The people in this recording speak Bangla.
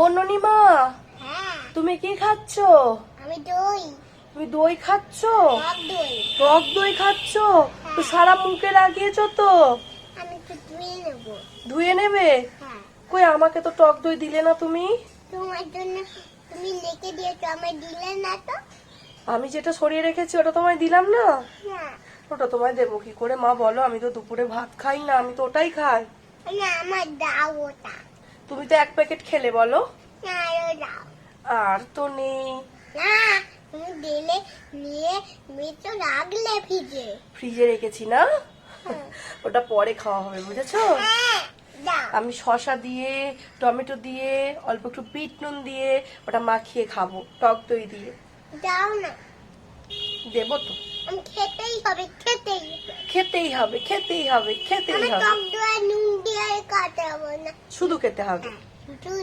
ও ননিমা, হ্যাঁ, তুমি কি খাচ্ছ? আমি দই। তুমি দই খাচ্ছ? টক দই। টক দই খাচ্ছ? তো সারা মুখে লাগিয়েছো তো? আমি তো ধুয়ে নেবো। ধুয়ে নেবে? হ্যাঁ, কই আমাকে তো টক দই দিলে না তুমি। তোমার জন্য তুমি রেখে দিয়েছো, আমায় দিলে না তো। আমি যেটা সরিয়ে রেখেছি ওটা তোমায় দিলাম না। হ্যাঁ, ওটা তোমায় দেবো কি করে মা বলো? আমি তো দুপুরে ভাত খাই না, আমি তো ওটাই খাই। না আমার দাও ওটা। তুমি তো 1 প্যাকেট খেলে বলো। না আরো দাও। আর তো নেই। না, তুমি দিলে নিয়ে তুমি তো রাখলে ফ্রিজে। ফ্রিজে রেখেছি না, হ্যাঁ, ওটা পরে খাওয়া হবে বুঝেছো। হ্যাঁ, দাও। আমি শসা দিয়ে, টমেটো দিয়ে, অল্প একটু বিট নুন দিয়ে ওটা মাখিয়ে খাবো টক দই দিয়ে। দাও না, দেবো তো। আমি খেতেই হবে, খেতেই হবে। খেতেই হবে, খেতেই হবে, খেতেই আমি হবে, টক দই আর নুন দিয়ে আর কাটাবো না। শুধু খেতে হবে। হ্যাঁ, শুধু